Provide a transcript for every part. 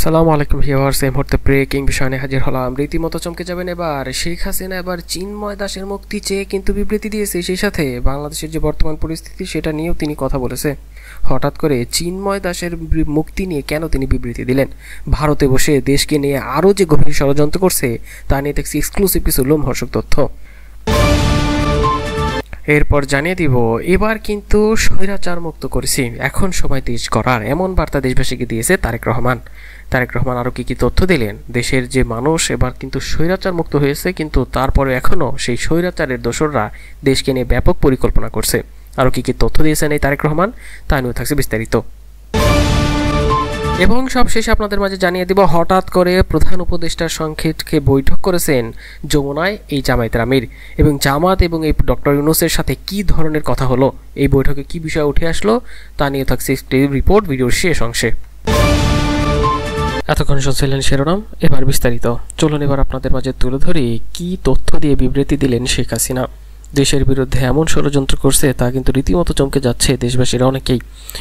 আসসালামু আলাইকুম ভিউয়ার্স, এই মুহূর্তে ব্রেকিং বিষয় নিয়ে হাজির হলাম। রীতিমতো চমকে যাবেন এবার। শেখ হাসিনা এবার চিন্ময় দাসের মুক্তি চেয়ে কিন্তু বিবৃতি দিয়েছে। সেই সাথে বাংলাদেশের যে বর্তমান পরিস্থিতি সেটা নিয়েও তিনি কথা বলেছে। হঠাৎ করে চিন্ময় দাসের মুক্তি নিয়ে কেন তিনি বিবৃতি দিলেন? ভারতে বসে দেশকে নিয়ে আরও যে গভীর ষড়যন্ত্র করছে তা নিয়ে দেখছি এক্সক্লুসিভ কিছু লোমহর্ষক তথ্য। এরপর জানিয়ে দিব এবার কিন্তু স্বৈরাচার মুক্ত করেছি, এখন সময় দেশ গড়ার, এমন বার্তা দেশবাসীকে দিয়েছে তারেক রহমান। তারেক রহমান আরও কি তথ্য দিলেন? দেশের যে মানুষ এবার কিন্তু স্বৈরাচার মুক্ত হয়েছে, কিন্তু তারপরে এখনও সেই স্বৈরাচারের দোসররা দেশকে নিয়ে ব্যাপক পরিকল্পনা করছে। আরও কি তথ্য দিয়েছেন এই তারেক রহমান, তা নিয়েও থাকছে বিস্তারিত। এবং সবশেষে আপনাদের মাঝে জানিয়ে দিব হঠাৎ করে প্রধান উপদেষ্টার সংক্ষেপে বৈঠক করেছেন যমুনায় এই জামায়াতের আমির, এবং জামাত এবং এই ডক্টর ইউনূসের সাথে কি ধরনের কথা হলো, এই বৈঠকে কি বিষয় উঠে আসলো, তা নিয়ে থাকছে রিপোর্ট ভিডিওর শেষ অংশে। এতক্ষণ শুনছিলেন শিরোনাম, এবার বিস্তারিত। চলুন এবার আপনাদের মাঝে তুলে ধরি কি তথ্য দিয়ে বিবৃতি দিলেন শেখ হাসিনা। দেশের বিরুদ্ধে এমন ষড়যন্ত্র করছে তা কিন্তু রীতিমতো চমকে যাচ্ছে দেশবাসীরা অনেকেই।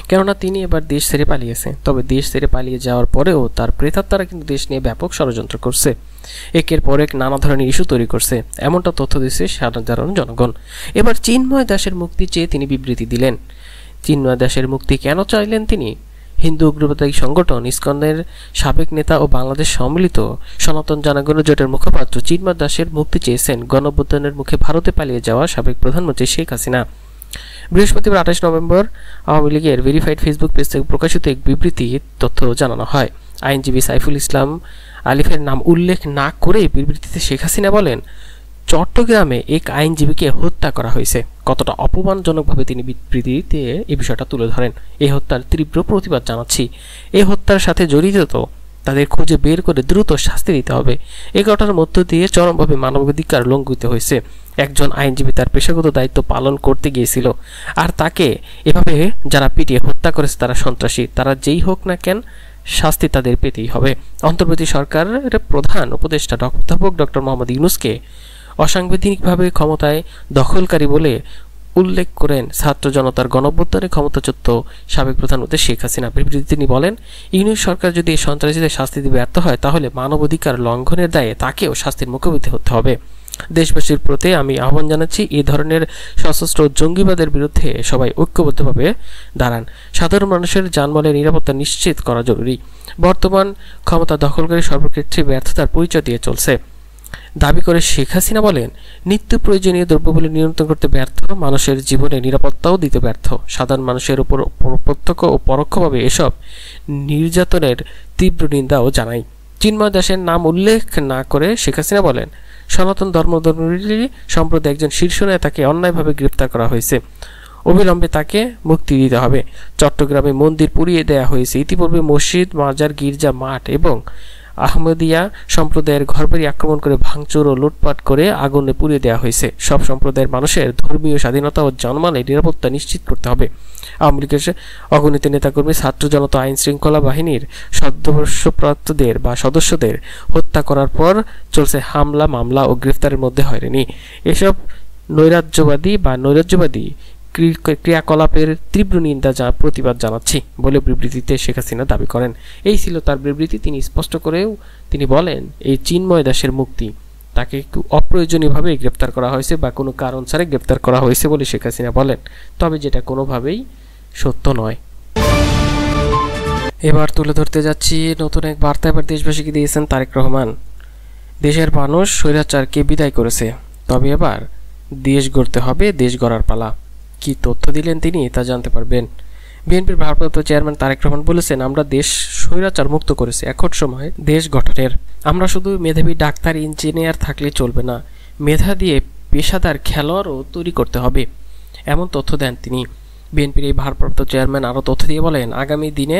কেননা তিনি এবার দেশ ছেড়ে পালিয়েছে, তবে দেশ ছেড়ে পালিয়ে যাওয়ার পরেও তার প্রেতাত্মারা কিন্তু দেশ নিয়ে ব্যাপক ষড়যন্ত্র করছে, একের পর এক নানা ধরনের ইস্যু তৈরি করছে, এমনটা তথ্য দিচ্ছে সাধারণ জনগণ। এবার চিন্ময় দাসের মুক্তি চেয়ে তিনি বিবৃতি দিলেন। চিন্ময় দাসের মুক্তি কেন চাইলেন তিনি? হিন্দু উগ্রবাদী সংগঠন ইসকনের সাবেক নেতা ও বাংলাদেশ সম্মিলিত সনাতন জনগণ জোটের মুখপাত্র চিন্ময় দাসের মুক্তি চেয়েছেন গণঅভ্যুত্থানের মুখে ভারতে পালিয়ে যাওয়া সাবেক প্রধানমন্ত্রী শেখ হাসিনা। বৃহস্পতিবার 28 নভেম্বর আওয়ামী লীগের ভেরিফাইড ফেসবুক পেজ থেকে প্রকাশিত এক বিবৃতি তথ্য জানানো হয়। আইনজীবী সাইফুল ইসলাম আলিফের নাম উল্লেখ না করে বিবৃতিতে শেখ হাসিনা বলেন, চট্টগ্রামে এক আইনজীবীকে হত্যা করা হয়েছে। কতটা অপমানজনকভাবে তিনি বিবৃতিতে এই বিষয়টা তুলে ধরেন। এই হত্যার তীব্র প্রতিবাদ জানাচ্ছি। এই হত্যার সাথে জড়িত তাদের খুঁজে বের করে দ্রুত শাস্তি দিতে হবে। এই ঘটনার মধ্য দিয়ে চরমভাবে মানবাধিকার লঙ্ঘিত হয়েছে। একজন আইনজীবী তার পেশাগত দায়িত্ব পালন করতে গিয়েছিল, আর তাকে এভাবে যারা পিটিয়ে হত্যা করেছে তারা সন্ত্রাসী। তারা যেই হোক না কেন, শাস্তি তাদের পেতেই হবে। অন্তর্বর্তী সরকারের প্রধান উপদেষ্টা অধ্যাপক ডক্টর মোহাম্মদ ইউনূসকে অসাংবিধানিকভাবে ক্ষমতায় দখলকারী বলে উল্লেখ করেন ছাত্র জনতার গণঅভ্যুত্থানে ক্ষমতাচ্যুত সাবেক প্রধানমন্ত্রী শেখ হাসিনা। বিবৃতিতে তিনি বলেন, ইউনূস সরকার যদি এই সন্ত্রাসীদের শাস্তি দিতে ব্যর্থ হয় তাহলে মানবাধিকার লঙ্ঘনের দায়ে তাকেও শাস্তির মুখোমুখি হতে হবে। দেশবাসীর প্রতি আমি আহ্বান জানাচ্ছি, এই ধরনের সশস্ত্র জঙ্গিবাদের বিরুদ্ধে সবাই ঐক্যবদ্ধভাবে দাঁড়ান। সাধারণ মানুষের জানমালের নিরাপত্তা নিশ্চিত করা জরুরি। বর্তমান ক্ষমতা দখলকারী সর্বক্ষেত্রে ব্যর্থতার পরিচয় দিয়ে চলছে দাবি করে শেখ হাসিনা বলেন, নিত্য প্রয়োজনীয় দ্রব্যমূল্য নিয়ন্ত্রণ করতে ব্যর্থ, মানুষের জীবনে নিরাপত্তাও দিতে ব্যর্থ। সাধারণ মানুষের উপর প্রত্যক্ষ ও পরোক্ষভাবে এসব নির্যাতনের তীব্র নিন্দাও জানাই। চিন্ময় দাসের নাম উল্লেখ না করে শেখ হাসিনা বলেন, সনাতন ধর্মাবলম্বী সম্প্রদায়ের একজন শীর্ষ নেতাকে অন্যায়ভাবে গ্রেপ্তার করা হয়েছে, অবিলম্বে তাকে মুক্তি দিতে হবে। চট্টগ্রামে মন্দির পুড়িয়ে দেওয়া হয়েছে। ইতিপূর্বে মসজিদ, মাজার, গির্জা, মাঠ এবং আহমদিয়া সম্প্রদায়ের ঘরবাড়ি আক্রমণ করে ভাঙচুর ও লুটপাট করে আগুনে পুড়িয়ে দেওয়া হয়েছে। সব সম্প্রদায়ের মানুষের ধর্মীয় স্বাধীনতা ও জনমানের নিরাপত্তা নিশ্চিত করতে হবে। আওয়ামী লীগের অগণিত নেতাকর্মী, ছাত্র জনতা, আইন শৃঙ্খলা বাহিনীর সদস্যপ্রাপ্তদের বা সদস্যদের হত্যা করার পর চলছে হামলা, মামলা ও গ্রেফতারের মধ্যে হয়রানি। এসব নৈরাজ্যবাদী ক্রিয়াকলাপের তীব্র নিন্দা প্রতিবাদ জানাচ্ছি বলে বিবৃতিতে শেখ হাসিনা দাবি করেন। এই ছিল তার বিবৃতি। তিনি স্পষ্ট করেও তিনি বলেন, এই চিন্ময় দাসের মুক্তি, তাকে অপ্রয়োজনীয়ভাবে গ্রেপ্তার করা হয়েছে বা কোনো কারণ ছাড়া গ্রেপ্তার করা হয়েছে বলে শেখ হাসিনা বলেন, তবে যেটা কোনোভাবেই সত্য নয়। এবার তুলে ধরতে যাচ্ছি নতুন এক বার্তা এবার দেশবাসীকে দিয়েছেন তারেক রহমান। দেশের মানুষ স্বৈরাচারকে বিদায় করেছে, তবে এবার দেশ গড়তে হবে, দেশ গড়ার পালা। কি তথ্য দিলেন তিনি, তা জানতে পারবেন। বিএনপির ভারপ্রাপ্ত চেয়ারম্যান তারেক রহমান বলেছেন, আমরা দেশ স্বৈরাচার মুক্ত করেছি, এখন সময় দেশ গঠনের। আমরা শুধু মেধাবী ডাক্তার, ইঞ্জিনিয়ার থাকলে চলবে না, মেধা দিয়ে পেশাদার খেলোয়াড়ও তৈরি করতে হবে, এমন তথ্য দেন তিনি। বিএনপির এই ভারপ্রাপ্ত চেয়ারম্যান আরও তথ্য দিয়ে বলেন, আগামী দিনে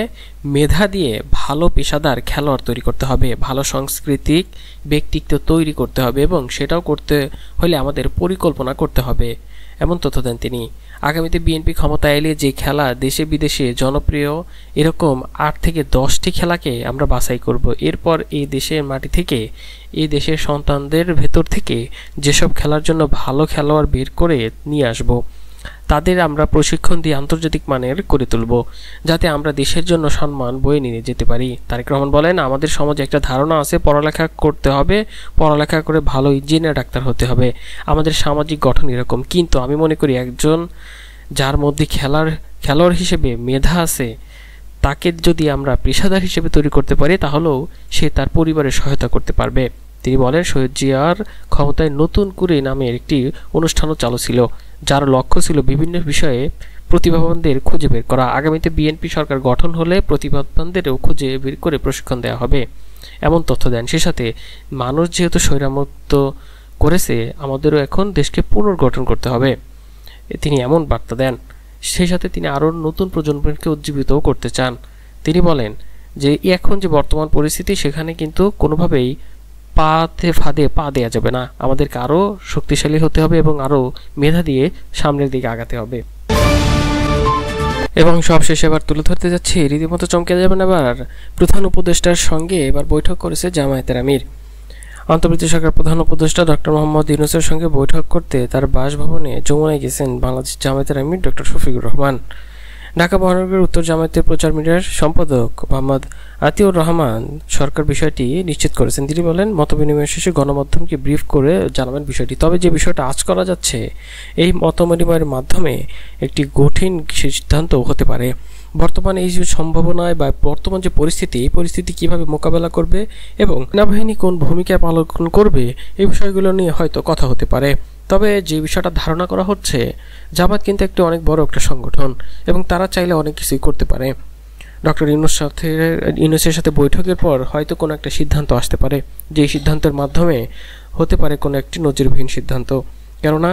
মেধা দিয়ে ভালো পেশাদার খেলোয়াড় তৈরি করতে হবে, ভালো সাংস্কৃতিক ব্যক্তিত্ব তৈরি করতে হবে, এবং সেটাও করতে হলে আমাদের পরিকল্পনা করতে হবে, এমন তথ্য দেন তিনি। আগামীতে বিএনপি ক্ষমতা এলে যে খেলা দেশে বিদেশে জনপ্রিয়, এরকম 8 থেকে 10টি খেলাকে আমরা বাছাই করব। এরপর এই দেশের মাটি থেকে, এই দেশের সন্তানদের ভেতর থেকে যেসব খেলার জন্য ভালো খেলোয়াড় বের করে নিয়ে আসব, তাদের আমরা প্রশিক্ষণ দিয়ে আন্তর্জাতিক মানের করে তুলব, যাতে আমরা দেশের জন্য সম্মান বয়ে নিয়ে যেতে পারি। তারেক রহমান বলেন, আমাদের সমাজে একটা ধারণা আছে পড়ালেখা করতে হবে, পড়ালেখা করে ভালো ইঞ্জিনিয়ার ডাক্তার হতে হবে, আমাদের সামাজিক গঠন এরকম। কিন্তু আমি মনে করি একজন যার মধ্যে খেলোয়াড় হিসেবে মেধা আছে, তাকে যদি আমরা পেশাদার হিসেবে তৈরি করতে পারি তাহলেও সে তার পরিবারের সহায়তা করতে পারবে। তিনি বলেন, শহীদ জিয়ার ক্ষমতায় নতুন করে নামের একটি অনুষ্ঠানও চালু ছিল, যার লক্ষ্য ছিল বিভিন্ন বিষয়ে প্রতিভাবানদের খুঁজে বের করা। আগামীতে বিএনপি সরকার গঠন হলে প্রতিভাবানদেরও খুঁজে বের করে প্রশিক্ষণ দেওয়া হবে, এমন তথ্য দেন। সে সাথে মানুষ যেহেতু স্বৈরামুক্ত করেছে, আমাদেরও এখন দেশকে পুনর্গঠন করতে হবে, তিনি এমন বার্তা দেন। সেই সাথে তিনি আরও নতুন প্রজন্মকে উজ্জীবিতও করতে চান। তিনি বলেন যে এখন যে বর্তমান পরিস্থিতি, সেখানে কিন্তু কোনোভাবেই ফাঁদে পা দেওয়া যাবে না, আমাদেরকে আরও শক্তিশালী হতে হবে এবং আরও মেধা দিয়ে সামনের দিকে আগাতে হবে। এবং সবশেষে এবার তুলে ধরতে যাচ্ছি, রীতিমতো চমকে যাবেন এবার প্রধান উপদেষ্টার সঙ্গে এবার বৈঠক করেছে জামায়াতের আমির। অন্তর্বর্তী সরকার প্রধান উপদেষ্টা ডক্টর মোহাম্মদ ইউনূসের সঙ্গে বৈঠক করতে তার বাসভবনে যমুনায় গেছেন বাংলাদেশ জামায়াতের আমির ডক্টর শফিকুর রহমান। ঢাকা মহানগরের উত্তর জামায়াতের প্রচার মিডিয়ার সম্পাদক মোহাম্মদ আতিউর রহমান সরকার বিষয়টি নিশ্চিত করেছেন। তিনি বলেন, মতবিনিময় শেষে গণমাধ্যমকে ব্রিফ করে জানাবেন বিষয়টি। তবে যে বিষয়টা আজ করা যাচ্ছে, এই মতবিনিময়ের মাধ্যমে একটি কঠিন সিদ্ধান্ত হতে পারে। বর্তমানে এই যে সম্ভাবনায় বা বর্তমান যে পরিস্থিতি, এই পরিস্থিতি কিভাবে মোকাবেলা করবে এবং সেনাবাহিনী কোন ভূমিকা পালন করবে, এই বিষয়গুলো নিয়ে হয়তো কথা হতে পারে। তবে যে বিষয়টা ধারণা করা হচ্ছে, জামাত কিন্তু একটি অনেক বড় একটা সংগঠন এবং তারা চাইলে অনেক কিছুই করতে পারে। ডক্টর ইউনূসের সাথে বৈঠকের পর হয়তো কোনো একটা সিদ্ধান্ত আসতে পারে, যে সিদ্ধান্তের মাধ্যমে হতে পারে কোনো একটি নজিরবিহীন সিদ্ধান্ত। কেননা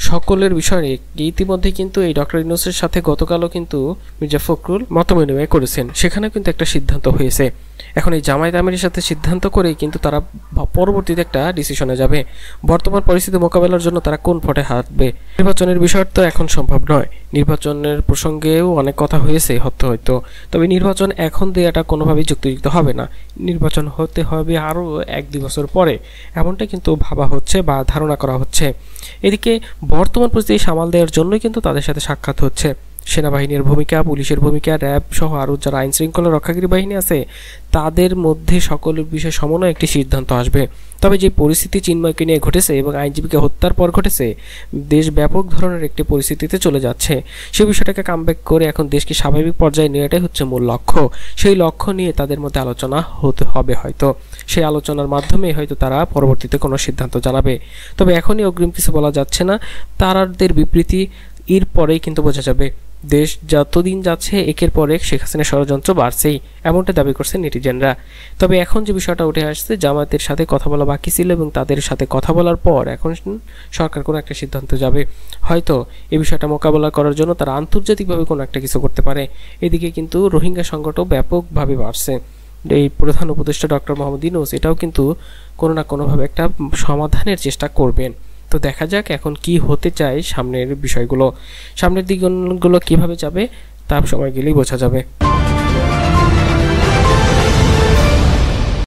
সকলের বিষয়ে ইতিমধ্যে কিন্তু এই ডক্টর ইউনূসের সাথে গতকালও কিন্তু মির্জা ফখরুল মতবিনিময় করেছেন, সেখানে কিন্তু একটা সিদ্ধান্ত হয়েছে। এখন এই জামায়াত আমিরের সাথে সিদ্ধান্ত করেই কিন্তু তারা পরবর্তীতে একটা ডিসিশনে যাবে, বর্তমান পরিস্থিতি মোকাবেলার জন্য তারা কোন পথে হাঁটবে। নির্বাচনের বিষয় তো এখন সম্ভব নয়, নির্বাচনের প্রসঙ্গেও অনেক কথা হয়েছে হয়তো, তবে নির্বাচন এখন দেওয়াটা কোনোভাবেই যুক্তিযুক্ত হবে না, নির্বাচন হতে হবে আরও 1-2 বছর পরে, এমনটা কিন্তু ভাবা হচ্ছে বা ধারণা করা হচ্ছে। এদিকে বর্তমান পরিস্থিতি সামাল দেওয়ার জন্যই কিন্তু তাদের সাথে সাক্ষাৎ হচ্ছে। সেনাবাহিনীর ভূমিকা, পুলিশের ভূমিকা, র্যাব সহ আরও যারা আইন শৃঙ্খলা রক্ষাকারী বাহিনী আছে, তাদের মধ্যে সকলের বিষয়ে সমন্বয় একটি সিদ্ধান্ত আসবে। তবে যে পরিস্থিতি চিন্ময়কে নিয়ে ঘটেছে এবং আইনজীবীকে হত্যার পর ঘটেছে, দেশ ব্যাপক ধরনের একটি পরিস্থিতিতে চলে যাচ্ছে। সেই বিষয়টাকে কামব্যাক করে এখন দেশকে স্বাভাবিক পর্যায়ে নেওয়াটাই হচ্ছে মূল লক্ষ্য। সেই লক্ষ্য নিয়ে তাদের মধ্যে আলোচনা হতে হবে, হয়তো সেই আলোচনার মাধ্যমে হয়তো তারা পরবর্তীতে কোনো সিদ্ধান্ত জানাবে। তবে এখনই অগ্রিম কিছু বলা যাচ্ছে না, তাদের বিবৃতি এর পরেই কিন্তু বোঝা যাবে। দেশ যতদিন যাচ্ছে একের পর এক শেখ হাসিনার ষড়যন্ত্র বাড়ছেই, এমনটা দাবি করছেন নেটিজেনরা। তবে এখন যে বিষয়টা উঠে আসছে, জামায়াতের সাথে কথা বলা বাকি ছিল এবং তাদের সাথে কথা বলার পর এখন সরকার কোনো একটা সিদ্ধান্ত যাবে, হয়তো এই বিষয়টা মোকাবেলা করার জন্য তারা আন্তর্জাতিকভাবে কোনো একটা কিছু করতে পারে। এদিকে কিন্তু রোহিঙ্গা সংকটও ব্যাপকভাবে বাড়ছে। এই প্রধান উপদেষ্টা ডক্টর মোহাম্মদ ইউনূস এটাও কিন্তু কোনো না কোনোভাবে একটা সমাধানের চেষ্টা করবেন। তো দেখা যাক এখন কি হতে চায়, সামনের বিষয়গুলো, সামনের দিকগুলো কিভাবে যাবে, তার সময় গেলেই বোঝা যাবে।